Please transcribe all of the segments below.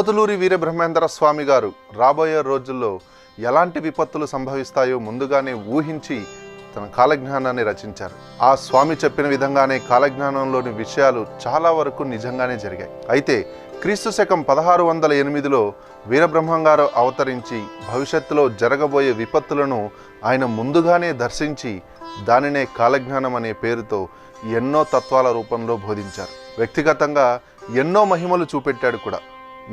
పోతులూరి వీరబ్రహ్మేంద్ర స్వామి గారు రాబోయే రోజుల్లో ఎలాంటి విపత్తులు సంభవిస్తాయో ముందుగానే ఊహించి తన కాలజ్ఞానాన్ని రచించారు. ఆ స్వామి చెప్పిన విధంగానే కాలజ్ఞానంలోని విషయాలు చాలా వరకు నిజంగానే జరిగాయి. అయితే క్రీస్తు శకం 1608లో వీరబ్రహ్మం గారు అవతరించి భవిష్యత్తులో జరగబోయే విపత్తులను ఆయన ముందుగానే దర్శించి దానినే కాలజ్ఞానం అనే పేరుతో ఎన్నో తత్వాల రూపంలో బోధించారు. వ్యక్తిగతంగా ఎన్నో మహిమలు చూపెట్టాడు కూడా.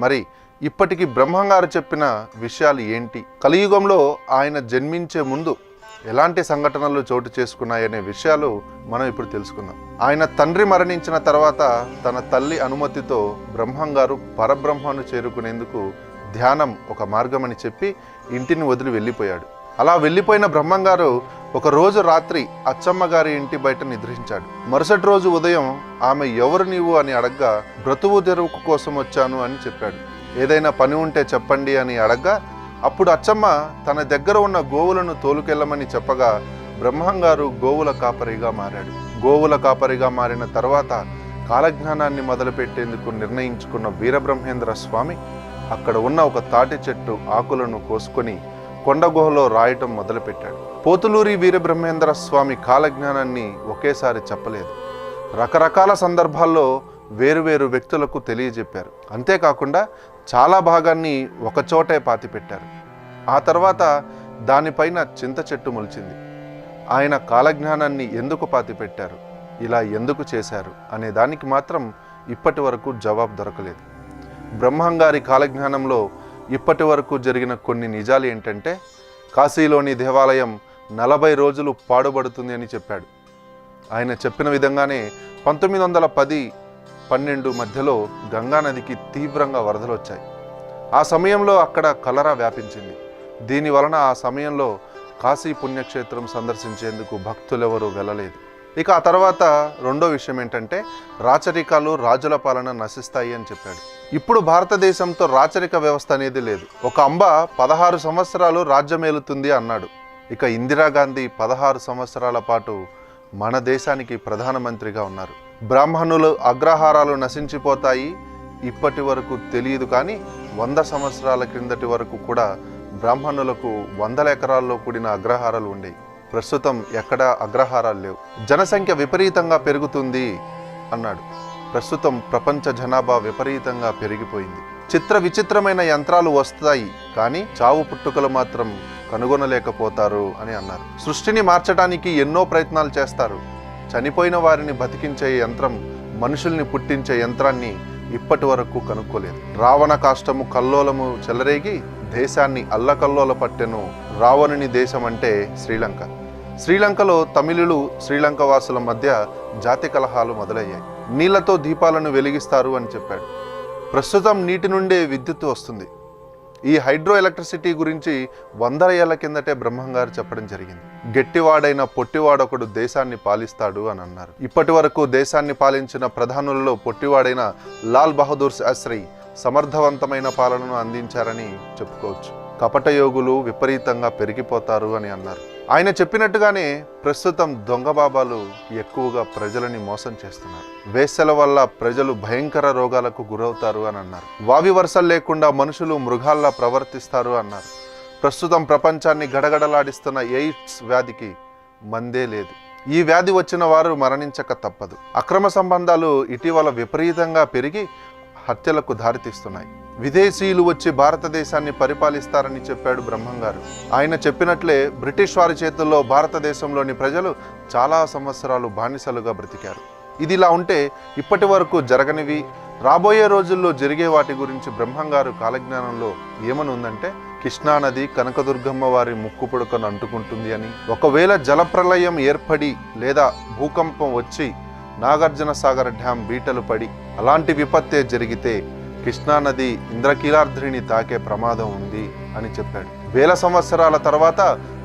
మరి ఇప్పటికి బ్రహ్మంగారు చెప్పిన విషయాలు ఏంటి, కలియుగంలో ఆయన జన్మించే ముందు ఎలాంటి సంఘటనలు చోటు చేసుకున్నాయనే విషయాలు మనం ఇప్పుడు తెలుసుకుందాం. ఆయన తండ్రి మరణించిన తర్వాత తన తల్లి అనుమతితో బ్రహ్మంగారు పరబ్రహ్మను చేరుకునేందుకు ధ్యానం ఒక మార్గమని చెప్పి ఇంటిని వదిలి వెళ్ళిపోయాడు. అలా వెళ్ళిపోయిన బ్రహ్మంగారు ఒక రోజు రాత్రి అచ్చమ్మ గారి ఇంటి బయట నిద్రించాడు. మరుసటి రోజు ఉదయం ఆమె ఎవరు నీవు అని అడగ్గా బ్రతువు తెరువు కోసం వచ్చాను అని చెప్పాడు. ఏదైనా పని ఉంటే చెప్పండి అని అడగ్గా అప్పుడు అచ్చమ్మ తన దగ్గర ఉన్న గోవులను తోలుకెళ్ళమని చెప్పగా బ్రహ్మంగారు గోవుల కాపరిగా మారాడు. గోవుల కాపరిగా మారిన తర్వాత కాలజ్ఞానాన్ని మొదలుపెట్టేందుకు నిర్ణయించుకున్న వీరబ్రహ్మేంద్ర స్వామి అక్కడ ఉన్న ఒక తాటి చెట్టు ఆకులను కోసుకొని కొండ గుహలో రాయటం మొదలుపెట్టాడు. పోతులూరి వీరబ్రహ్మేంద్ర స్వామి కాలజ్ఞానాన్ని ఒకేసారి చెప్పలేదు. రకరకాల సందర్భాల్లో వేరువేరు వ్యక్తులకు తెలియజెప్పారు. అంతేకాకుండా చాలా భాగాన్ని ఒకచోటే పాతిపెట్టారు. ఆ తర్వాత దానిపైన చింత చెట్టు మొలిచింది. ఆయన కాలజ్ఞానాన్ని ఎందుకు పాతిపెట్టారు, ఇలా ఎందుకు చేశారు అనే దానికి మాత్రం ఇప్పటి వరకు జవాబు దొరకలేదు. బ్రహ్మంగారి కాలజ్ఞానంలో ఇప్పటి వరకు జరిగిన కొన్ని నిజాలు ఏంటంటే, కాశీలోని దేవాలయం 40 రోజులు పాడుబడుతుంది అని చెప్పాడు. ఆయన చెప్పిన విధంగానే 1910-12 మధ్యలో గంగానదికి తీవ్రంగా వరదలు వచ్చాయి. ఆ సమయంలో అక్కడ కలరా వ్యాపించింది. దీనివలన ఆ సమయంలో కాశీ పుణ్యక్షేత్రం సందర్శించేందుకు భక్తులెవరూ వెళ్ళలేదు. ఇక ఆ తర్వాత రెండో విషయం ఏంటంటే, రాచరికాలు రాజుల పాలన నశిస్తాయి అని చెప్పాడు. ఇప్పుడు భారతదేశంతో రాచరిక వ్యవస్థ అనేది లేదు. ఒక అంబ 16 సంవత్సరాలు రాజ్యమేలుతుంది అన్నాడు. ఇక ఇందిరాగాంధీ 16 సంవత్సరాల పాటు మన దేశానికి ప్రధానమంత్రిగా ఉన్నారు. బ్రాహ్మణులు అగ్రహారాలు నశించిపోతాయి ఇప్పటి వరకు తెలియదు, కానీ 100 సంవత్సరాల క్రిందటి వరకు కూడా బ్రాహ్మణులకు 100 ఎకరాల్లో కూడిన అగ్రహారాలు ఉండేవి. ప్రస్తుతం ఎక్కడా అగ్రహారాలు లేవు. జనసంఖ్య విపరీతంగా పెరుగుతుంది అన్నాడు. ప్రస్తుతం ప్రపంచ జనాభా విపరీతంగా పెరిగిపోయింది. చిత్ర విచిత్రమైన యంత్రాలు వస్తాయి, కానీ చావు పుట్టుకలు మాత్రం కనుగొనలేకపోతారు అని అన్నారు. సృష్టిని మార్చడానికి ఎన్నో ప్రయత్నాలు చేస్తారు. చనిపోయిన వారిని బతికించే యంత్రం, మనుషుల్ని పుట్టించే యంత్రాన్ని ఇప్పటి వరకు కనుక్కోలేదు. రావణ కాష్టము కల్లోలము చెలరేగి దేశాన్ని అల్లకల్లోల పట్టెను. రావణుని దేశం అంటే శ్రీలంక. శ్రీలంకలో తమిళులు శ్రీలంక వాసుల మధ్య జాతి కలహాలు మొదలయ్యాయి. నీళ్లతో దీపాలను వెలిగిస్తారు అని చెప్పాడు. ప్రస్తుతం నీటి నుండే విద్యుత్ వస్తుంది. ఈ హైడ్రో ఎలక్ట్రిసిటీ గురించి 100 ఏళ్ల కిందటే బ్రహ్మంగారు చెప్పడం జరిగింది. గట్టివాడైన పొట్టివాడొకడు దేశాన్ని పాలిస్తాడు అని అన్నారు. ఇప్పటి వరకు దేశాన్ని పాలించిన ప్రధానులలో పొట్టివాడైన లాల్ బహదూర్ శాస్త్రి సమర్థవంతమైన పాలనను అందించారని చెప్పుకోవచ్చు. కపట యోగులు విపరీతంగా పెరిగిపోతారు అని అన్నారు. ఆయన చెప్పినట్టుగానే ప్రస్తుతం దొంగ బాబాలు ఎక్కువగా ప్రజలని మోసం చేస్తున్నారు. వేశ్యల వల్ల ప్రజలు భయంకర రోగాలకు గురవుతారు అని అన్నారు. వావి వరుసలు లేకుండా మనుషులు మృగాల్లా ప్రవర్తిస్తారు అన్నారు. ప్రస్తుతం ప్రపంచాన్ని గడగడలాడిస్తున్న ఎయిడ్స్ వ్యాధికి మందే లేదు. ఈ వ్యాధి వచ్చిన వారు మరణించక తప్పదు. అక్రమ సంబంధాలు ఇటీవల విపరీతంగా పెరిగి హత్యలకు దారితీస్తున్నాయి. విదేశీయులు వచ్చి భారతదేశాన్ని పరిపాలిస్తారని చెప్పాడు బ్రహ్మంగారు. ఆయన చెప్పినట్లే బ్రిటిష్ వారి చేతుల్లో భారతదేశంలోని ప్రజలు చాలా సంవత్సరాలు బానిసలుగా బ్రతికారు. ఇది ఇలా ఉంటే ఇప్పటి వరకు జరగనివి, రాబోయే రోజుల్లో జరిగే వాటి గురించి బ్రహ్మంగారు కాలజ్ఞానంలో ఏమని ఉందంటే, కృష్ణానది కనకదుర్గమ్మ వారి ముక్కు పుడకను అంటుకుంటుంది అని, ఒకవేళ జలప్రలయం ఏర్పడి లేదా భూకంపం వచ్చి నాగార్జున సాగర్ డ్యాం బీటలు పడి అలాంటి విపత్తే జరిగితే కృష్ణానది ఇంద్రకీలాద్రిని తాకే ప్రమాదం ఉంది అని చెప్పాడు. వేల సంవత్సరాల తర్వాత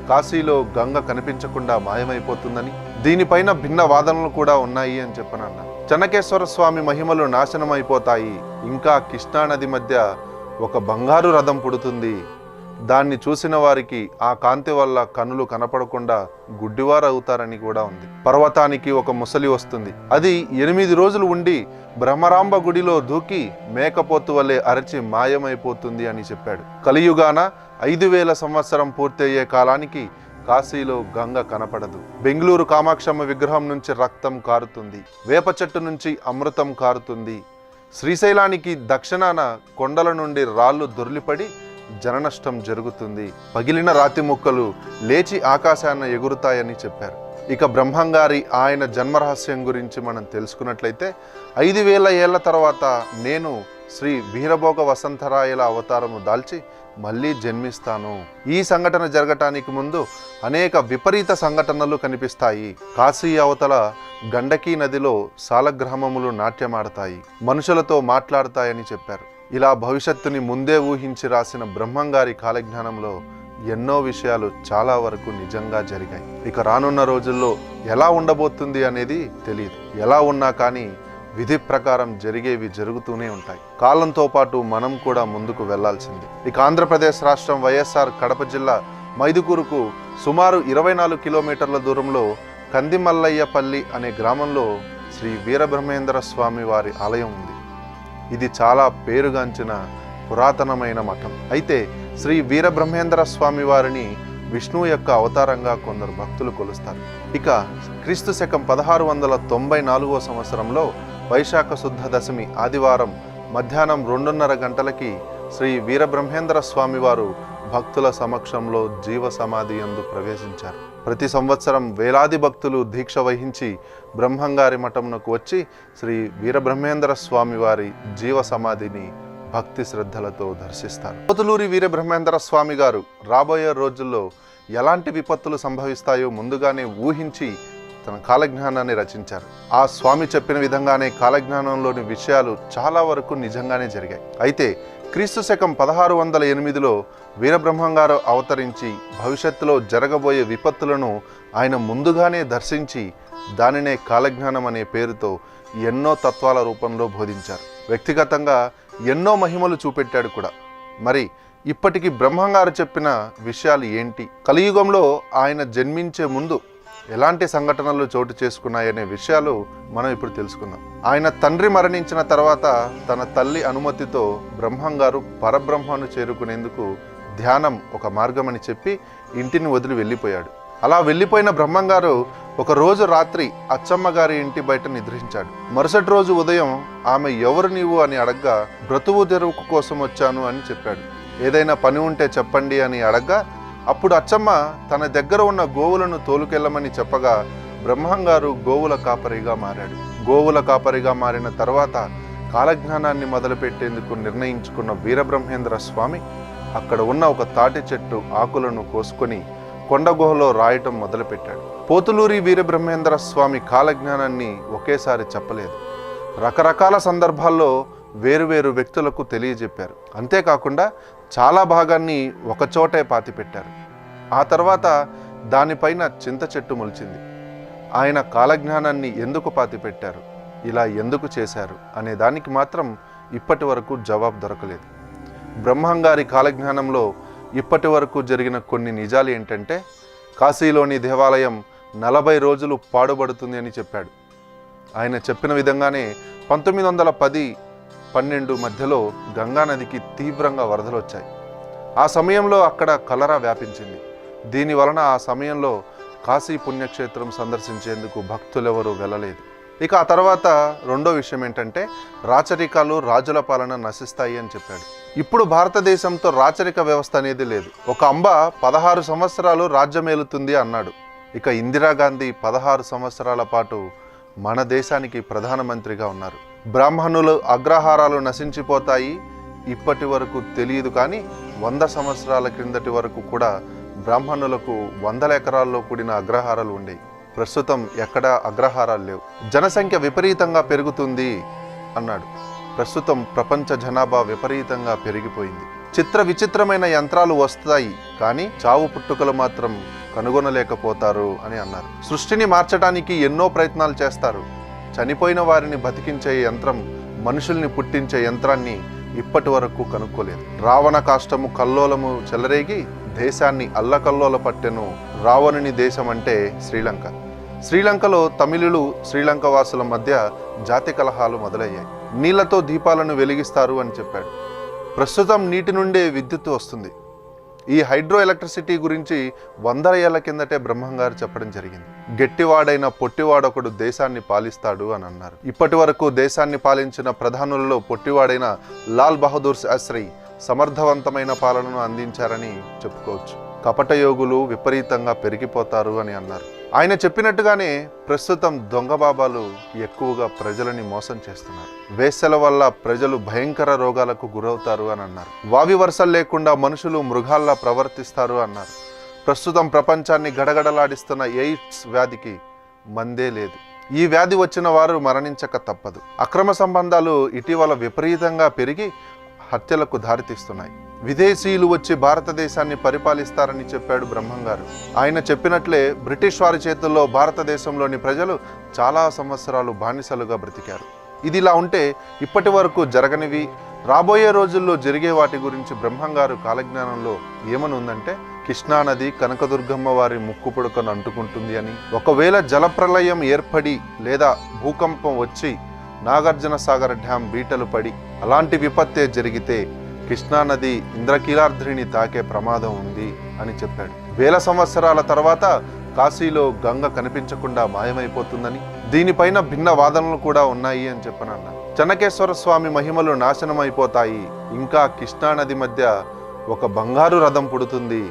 కాశీలో గంగ కనిపించకుండా మాయమైపోతుందని, దీనిపైన భిన్న వాదనలు కూడా ఉన్నాయి అని చెప్పనన్నారు. చెన్నకేశ్వర స్వామి మహిమలు నాశనం అయిపోతాయి, ఇంకా కృష్ణానది మధ్య ఒక బంగారు రథం పుడుతుంది, దాన్ని చూసిన వారికి ఆ కాంతి వల్ల కనులు కనపడకుండా గుడ్డివారు అవుతారని కూడా ఉంది. పర్వతానికి ఒక ముసలి వస్తుంది, అది 8 రోజులు ఉండి బ్రహ్మరాంబ గుడిలో దూకి మేకపోతు వలె అరచి మాయమైపోతుంది అని చెప్పాడు. కలియుగాన 5000 సంవత్సరం పూర్తయ్యే కాలానికి కాశీలో గంగ కనపడదు. బెంగళూరు కామాక్షమ్మ విగ్రహం నుంచి రక్తం కారుతుంది. వేప చెట్టు నుంచి అమృతం కారుతుంది. శ్రీశైలానికి దక్షిణాన కొండల నుండి రాళ్ళు దొర్లిపడి జననష్టం జరుగుతుంది. పగిలిన రాతి ముక్కలు లేచి ఆకాశాన ఎగురుతాయని చెప్పారు. ఇక బ్రహ్మంగారి ఆయన జన్మరహస్యం గురించి మనం తెలుసుకున్నట్లయితే 5000 ఏళ్ల తర్వాత నేను శ్రీ వీరభోగ వసంతరాయల అవతారము దాల్చి మళ్ళీ జన్మిస్తాను. ఈ సంఘటన జరగటానికి ముందు అనేక విపరీత సంఘటనలు కనిపిస్తాయి. కాశీ అవతల గండకీ నదిలో సాలగ్రామములు నాట్యమాడతాయి, మనుషులతో మాట్లాడతాయని చెప్పారు. ఇలా భవిష్యత్తుని ముందే ఊహించి రాసిన బ్రహ్మంగారి కాలజ్ఞానంలో ఎన్నో విషయాలు చాలా వరకు నిజంగా జరిగాయి. ఇక రానున్న రోజుల్లో ఎలా ఉండబోతుంది అనేది తెలియదు. ఎలా ఉన్నా కానీ విధి ప్రకారం జరిగేవి జరుగుతూనే ఉంటాయి. కాలంతో పాటు మనం కూడా ముందుకు వెళ్లాల్సింది. ఇక ఆంధ్రప్రదేశ్ రాష్ట్రం వైఎస్ఆర్ కడప జిల్లా మైదుకూరుకు సుమారు 24 కిలోమీటర్ల దూరంలో కందిమల్లయ్యపల్లి అనే గ్రామంలో శ్రీ వీరబ్రహ్మేంద్ర స్వామి వారి ఆలయం ఉంది. ఇది చాలా పేరుగాంచిన పురాతనమైన మఠం. అయితే శ్రీ వీరబ్రహ్మేంద్ర స్వామి వారిని విష్ణువు యొక్క అవతారంగా కొందరు భక్తులు కొలుస్తారు. ఇక క్రీస్తు శకం 1694 సంవత్సరంలో వైశాఖ శుద్ధ దశమి ఆదివారం మధ్యాహ్నం 2:30 గంటలకి శ్రీ వీరబ్రహ్మేంద్ర స్వామి వారు భక్తుల సమక్షంలో జీవ సమాధి యందు ప్రవేశించారు. ప్రతి సంవత్సరం వేలాది భక్తులు దీక్ష వహించి బ్రహ్మంగారి మఠమునకు వచ్చి శ్రీ వీరబ్రహ్మేంద్ర స్వామి వారి జీవ సమాధిని భక్తి శ్రద్ధలతో దర్శిస్తారు. పోతులూరి వీరబ్రహ్మేంద్ర స్వామి గారు రాబోయే రోజుల్లో ఎలాంటి విపత్తులు సంభవిస్తాయో ముందుగానే ఊహించి తన కాలజ్ఞానాన్ని రచించారు. ఆ స్వామి చెప్పిన విధంగానే కాలజ్ఞానంలోని విషయాలు చాలా వరకు నిజంగానే జరిగాయి. అయితే క్రీస్తు శకం 1608లో వీరబ్రహ్మంగారు అవతరించి భవిష్యత్తులో జరగబోయే విపత్తులను ఆయన ముందుగానే దర్శించి దానినే కాలజ్ఞానం అనే పేరుతో ఎన్నో తత్వాల రూపంలో బోధించారు. వ్యక్తిగతంగా ఎన్నో మహిమలు చూపెట్టాడు కూడా. మరి ఇప్పటికి బ్రహ్మంగారు చెప్పిన విషయాలు ఏంటి? కలియుగంలో ఆయన జన్మించే ముందు ఎలాంటి సంఘటనలు చోటు చేసుకున్నాయనే విషయాలు మనం ఇప్పుడు తెలుసుకుందాం. ఆయన తండ్రి మరణించిన తర్వాత తన తల్లి అనుమతితో బ్రహ్మంగారు పరబ్రహ్మను చేరుకునేందుకు ధ్యానం ఒక మార్గమని చెప్పి ఇంటిని వదిలి వెళ్ళిపోయాడు. అలా వెళ్ళిపోయిన బ్రహ్మంగారు ఒక రోజు రాత్రి అచ్చమ్మ గారి ఇంటి బయట నిద్రించాడు. మరుసటి రోజు ఉదయం ఆమె ఎవరు నీవు అని అడగ్గా బ్రతువు తెరువు కోసం వచ్చాను అని చెప్పాడు. ఏదైనా పని ఉంటే చెప్పండి అని అడగ్గా అప్పుడు అచ్చమ్మ తన దగ్గర ఉన్న గోవులను తోలుకెళ్ళమని చెప్పగా బ్రహ్మంగారు గోవుల కాపరిగా మారాడు. గోవుల కాపరిగా మారిన తర్వాత కాలజ్ఞానాన్ని మొదలుపెట్టేందుకు నిర్ణయించుకున్న వీరబ్రహ్మేంద్ర స్వామి అక్కడ ఉన్న ఒక తాటి చెట్టు ఆకులను కోసుకొని కొండగుహలో రాయటం మొదలుపెట్టాడు. పోతులూరి వీరబ్రహ్మేంద్ర స్వామి కాలజ్ఞానాన్ని ఒకేసారి చెప్పలేదు. రకరకాల సందర్భాల్లో వేరువేరు వ్యక్తులకు తెలియజెప్పారు. అంతేకాకుండా చాలా భాగాన్ని ఒకచోటే పాతిపెట్టారు. ఆ తర్వాత దానిపైన చింత చెట్టు మొలిచింది. ఆయన కాలజ్ఞానాన్ని ఎందుకు పాతిపెట్టారు, ఇలా ఎందుకు చేశారు అనే దానికి మాత్రం ఇప్పటి వరకు జవాబు దొరకలేదు. బ్రహ్మంగారి కాలజ్ఞానంలో ఇప్పటి వరకు జరిగిన కొన్ని నిజాలు ఏంటంటే, కాశీలోని దేవాలయం 40 రోజులు పాడుబడుతుంది అని చెప్పాడు. ఆయన చెప్పిన విధంగానే 1910-12 మధ్యలో గంగానదికి తీవ్రంగా వరదలు వచ్చాయి. ఆ సమయంలో అక్కడ కలరా వ్యాపించింది. దీనివలన ఆ సమయంలో కాశీ పుణ్యక్షేత్రం సందర్శించేందుకు భక్తులెవరూ వెళ్ళలేదు. ఇక ఆ తర్వాత రెండో విషయం ఏంటంటే, రాచరికాలు రాజుల పాలన నశిస్తాయి అని చెప్పాడు. ఇప్పుడు భారతదేశంతో రాచరిక వ్యవస్థ అనేది లేదు. ఒక అంబ 16 సంవత్సరాలు రాజ్యమేలుతుంది అన్నాడు. ఇక ఇందిరాగాంధీ 16 సంవత్సరాల పాటు మన దేశానికి ప్రధానమంత్రిగా ఉన్నారు. బ్రాహ్మణులు అగ్రహారాలు నశించిపోతాయి ఇప్పటి వరకు తెలియదు, కానీ 100 సంవత్సరాల క్రిందటి వరకు కూడా బ్రాహ్మణులకు 100 ఎకరాల్లో కూడిన అగ్రహారాలు ఉండేవి. ప్రస్తుతం ఎక్కడా అగ్రహారాలు లేవు. జనసంఖ్య విపరీతంగా పెరుగుతుంది అన్నాడు. ప్రస్తుతం ప్రపంచ జనాభా విపరీతంగా పెరిగిపోయింది. చిత్ర విచిత్రమైన యంత్రాలు వస్తాయి, కానీ చావు పుట్టుకలు మాత్రం కనుగొనలేకపోతారు అని అన్నారు. సృష్టిని మార్చడానికి ఎన్నో ప్రయత్నాలు చేస్తారు. చనిపోయిన వారిని బతికించే యంత్రం, మనుషుల్ని పుట్టించే యంత్రాన్ని ఇప్పటి వరకు కనుక్కోలేదు. రావణ కాష్టము కల్లోలము చెలరేగి దేశాన్ని అల్లకల్లోల పట్టెను రావణుని దేశం అంటే శ్రీలంక. శ్రీలంకలో తమిళులు శ్రీలంక వాసుల మధ్య జాతి కలహాలు మొదలయ్యాయి. నీళ్లతో దీపాలను వెలిగిస్తారు అని చెప్పాడు. ప్రస్తుతం నీటి నుండే విద్యుత్ వస్తుంది. ఈ హైడ్రో ఎలక్ట్రిసిటీ గురించి 100 ఏళ్ల కిందటే బ్రహ్మంగారు చెప్పడం జరిగింది. గట్టివాడైన పొట్టివాడొకడు దేశాన్ని పాలిస్తాడు అని అన్నారు. ఇప్పటి వరకు దేశాన్ని పాలించిన ప్రధానులలో పొట్టివాడైన లాల్ బహదూర్ శాస్త్రి సమర్థవంతమైన పాలనను అందించారని చెప్పుకోవచ్చు. కపట యోగులు విపరీతంగా పెరిగిపోతారు అని అన్నారు. ఆయన చెప్పినట్టుగానే ప్రస్తుతం దొంగ బాబాలు ఎక్కువగా ప్రజలని మోసం చేస్తున్నారు. వేశ్యల వల్ల ప్రజలు భయంకర రోగాలకు గురవుతారు అని అన్నారు. వావి వరుసలు లేకుండా మనుషులు మృగాల్లా ప్రవర్తిస్తారు అన్నారు. ప్రస్తుతం ప్రపంచాన్ని గడగడలాడిస్తున్న ఎయిడ్స్ వ్యాధికి మందే లేదు. ఈ వ్యాధి వచ్చిన వారు మరణించక తప్పదు. అక్రమ సంబంధాలు ఇటీవల విపరీతంగా పెరిగి హత్యలకు దారితీస్తున్నాయి. విదేశీయులు వచ్చి భారతదేశాన్ని పరిపాలిస్తారని చెప్పాడు బ్రహ్మంగారు. ఆయన చెప్పినట్లే బ్రిటిష్ వారి చేతుల్లో భారతదేశంలోని ప్రజలు చాలా సంవత్సరాలు బానిసలుగా బ్రతికారు. ఇది ఇలా ఉంటే ఇప్పటి వరకు జరగనివి, రాబోయే రోజుల్లో జరిగే వాటి గురించి బ్రహ్మంగారు కాలజ్ఞానంలో ఏమని ఉందంటే, కృష్ణానది కనకదుర్గమ్మ వారి ముక్కు పుడకను అంటుకుంటుంది అని, ఒకవేళ జలప్రలయం ఏర్పడి లేదా భూకంపం వచ్చి నాగార్జున సాగర్ డ్యాం బీటలు పడి అలాంటి విపత్తే జరిగితే కృష్ణానది ఇంద్రకీలాద్రిని తాకే ప్రమాదం ఉంది అని చెప్పాడు. వేల సంవత్సరాల తర్వాత కాశీలో గంగ కనిపించకుండా మాయమైపోతుందని, దీనిపైన భిన్న వాదనలు కూడా ఉన్నాయి అని చెప్పనన్నా. చెన్నకేశ్వర స్వామి మహిమలు నాశనం అయిపోతాయి, ఇంకా కృష్ణానది మధ్య ఒక బంగారు రథం పుడుతుంది,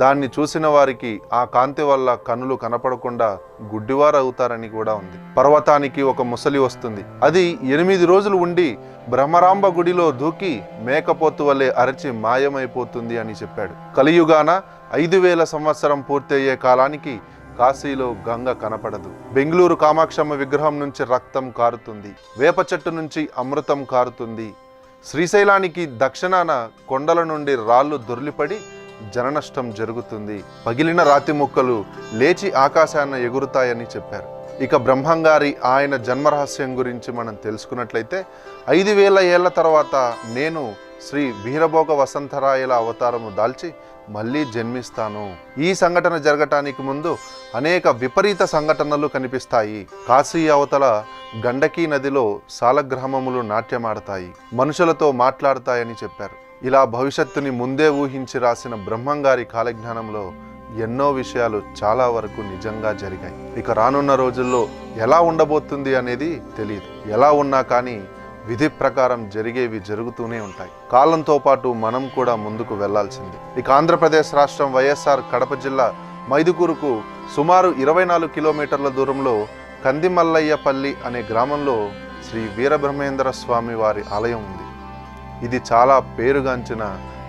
దాన్ని చూసిన వారికి ఆ కాంతి వల్ల కనులు కనపడకుండా గుడ్డివారు అవుతారని కూడా ఉంది. పర్వతానికి ఒక ముసలి వస్తుంది, అది 8 రోజులు ఉండి బ్రహ్మరాంబ గుడిలో దూకి మేకపోతు వల్లే అరచి మాయమైపోతుంది అని చెప్పాడు. కలియుగాన 5000 సంవత్సరం పూర్తయ్యే కాలానికి కాశీలో గంగ కనపడదు. బెంగళూరు కామాక్షమ్మ విగ్రహం నుంచి రక్తం కారుతుంది, వేప చెట్టు నుంచి అమృతం కారుతుంది. శ్రీశైలానికి దక్షిణాన కొండల నుండి రాళ్ళు దొర్లిపడి జననష్టం జరుగుతుంది. పగిలిన రాతి ముక్కలు లేచి ఆకాశాన ఎగురుతాయని చెప్పారు. ఇక బ్రహ్మంగారి ఆయన జన్మరహస్యం గురించి మనం తెలుసుకున్నట్లయితే, 5000 ఏళ్ల తర్వాత నేను శ్రీ వీరభోగ వసంతరాయల అవతారము దాల్చి మళ్ళీ జన్మిస్తాను. ఈ సంఘటన జరగటానికి ముందు అనేక విపరీత సంఘటనలు కనిపిస్తాయి. కాశీ అవతల గండకీ నదిలో సాలగ్రామములు నాట్యమాడతాయి, మనుషులతో మాట్లాడతాయని చెప్పారు. ఇలా భవిష్యత్తుని ముందే ఊహించి రాసిన బ్రహ్మంగారి కాలజ్ఞానంలో ఎన్నో విషయాలు చాలా వరకు నిజంగా జరిగాయి. ఇక రానున్న రోజుల్లో ఎలా ఉండబోతుంది అనేది తెలియదు. ఎలా ఉన్నా కానీ విధి ప్రకారం జరిగేవి జరుగుతూనే ఉంటాయి. కాలంతో పాటు మనం కూడా ముందుకు వెళ్లాల్సింది. ఇక ఆంధ్రప్రదేశ్ రాష్ట్రం వైఎస్ఆర్ కడప జిల్లా మైదుకూరుకు సుమారు 24 కిలోమీటర్ల దూరంలో కందిమల్లయ్యపల్లి అనే గ్రామంలో శ్రీ వీరబ్రహ్మేంద్ర స్వామి వారి ఆలయం ఉంది. ఇది చాలా పేరుగాంచిన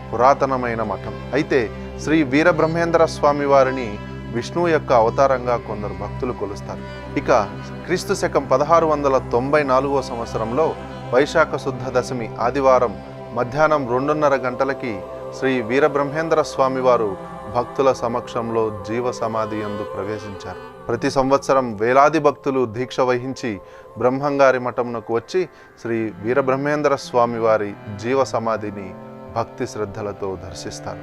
పురాతనమైన మఠం. అయితే శ్రీ వీరబ్రహ్మేంద్ర స్వామి వారిని విష్ణువు యొక్క అవతారంగా కొందరు భక్తులు కొలుస్తారు. ఇక క్రీస్తు శకం 1694వ సంవత్సరంలో వైశాఖ శుద్ధ దశమి ఆదివారం మధ్యాహ్నం 2:30 గంటలకి శ్రీ వీరబ్రహ్మేంద్ర స్వామి వారు భక్తుల సమక్షంలో జీవ సమాధి యందు ప్రవేశించారు. ప్రతి సంవత్సరం వేలాది భక్తులు దీక్ష వహించి బ్రహ్మంగారి మఠమునకు వచ్చి శ్రీ వీరబ్రహ్మేంద్ర స్వామి వారి జీవ సమాధిని భక్తి శ్రద్ధలతో దర్శిస్తారు.